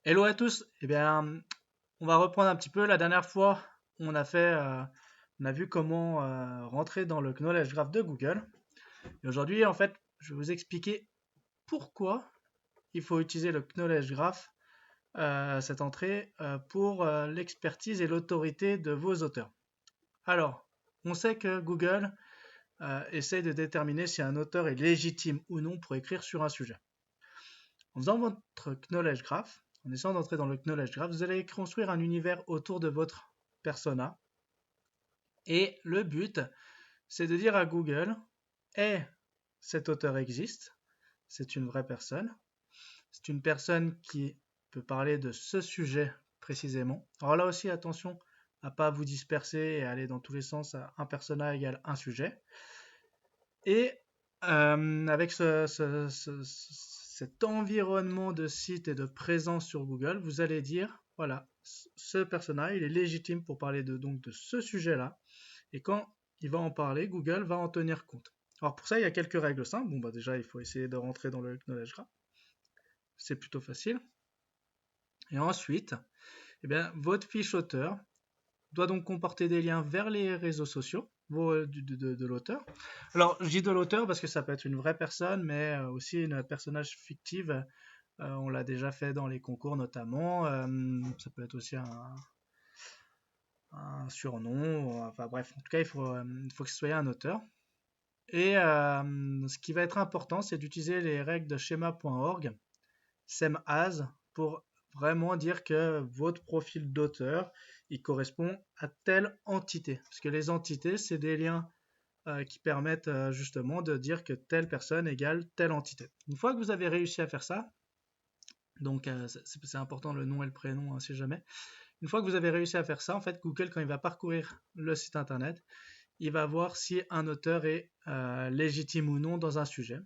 Hello à tous. Eh bien, on va reprendre un petit peu. La dernière fois, on a vu comment rentrer dans le Knowledge Graph de Google. Et aujourd'hui, en fait, je vais vous expliquer pourquoi il faut utiliser le Knowledge Graph, cette entrée, pour l'expertise et l'autorité de vos auteurs. Alors, on sait que Google essaye de déterminer si un auteur est légitime ou non pour écrire sur un sujet. En faisant votre Knowledge Graph, en essayant d'entrer dans le Knowledge Graph, vous allez construire un univers autour de votre persona. Et le but, c'est de dire à Google, cet auteur existe, c'est une vraie personne, c'est une personne qui peut parler de ce sujet précisément. Alors là aussi, attention à ne pas vous disperser et aller dans tous les sens à un persona égale un sujet. Et avec cet environnement de site et de présence sur Google, vous allez dire, voilà, ce personnage, il est légitime pour parler donc de ce sujet-là. Et quand il va en parler, Google va en tenir compte. Alors pour ça, il y a quelques règles simples. Bon, bah déjà, il faut essayer de rentrer dans le Knowledge Graph. C'est plutôt facile. Et ensuite, eh bien, votre fiche auteur doit donc comporter des liens vers les réseaux sociaux de l'auteur. Alors, je dis de l'auteur parce que ça peut être une vraie personne, mais aussi une personnage fictive. On l'a déjà fait dans les concours notamment. Ça peut être aussi un surnom. Enfin bref, en tout cas, il faut que ce soit un auteur. Et ce qui va être important, c'est d'utiliser les règles de schema.org, same as, pour vraiment dire que votre profil d'auteur, il correspond à telle entité. Parce que les entités, c'est des liens qui permettent justement de dire que telle personne égale telle entité. Une fois que vous avez réussi à faire ça, donc c'est important le nom et le prénom, hein, si jamais. Une fois que vous avez réussi à faire ça, en fait, Google, quand il va parcourir le site internet, il va voir si un auteur est légitime ou non dans un sujet.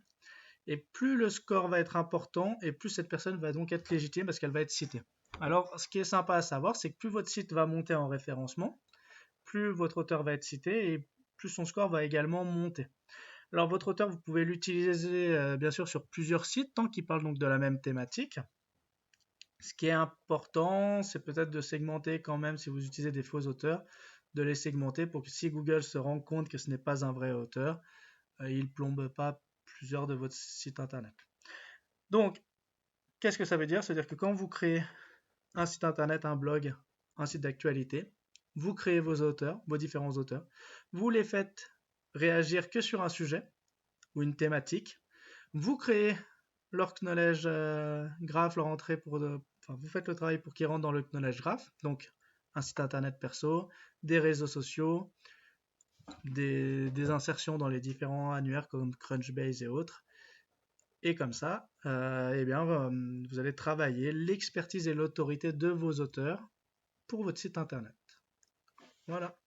Et plus le score va être important, et plus cette personne va donc être légitime parce qu'elle va être citée. Alors, ce qui est sympa à savoir, c'est que plus votre site va monter en référencement, plus votre auteur va être cité et plus son score va également monter. Alors, votre auteur, vous pouvez l'utiliser bien sûr sur plusieurs sites, tant qu'il parle donc de la même thématique. Ce qui est important, c'est peut-être de segmenter quand même, si vous utilisez des faux auteurs, de les segmenter pour que si Google se rend compte que ce n'est pas un vrai auteur, il ne plombe pas plusieurs de votre site internet. Donc, qu'est-ce que ça veut dire? C'est-à-dire que quand vous créez un site internet, un blog, un site d'actualité, vous créez vos auteurs, vos différents auteurs, vous les faites réagir que sur un sujet ou une thématique, vous créez leur knowledge graph, leur entrée enfin, vous faites le travail pour qu'ils rentrent dans le knowledge graph, donc un site internet perso, des réseaux sociaux, des insertions dans les différents annuaires comme Crunchbase et autres. Et comme ça, eh bien, vous allez travailler l'expertise et l'autorité de vos auteurs pour votre site internet. Voilà.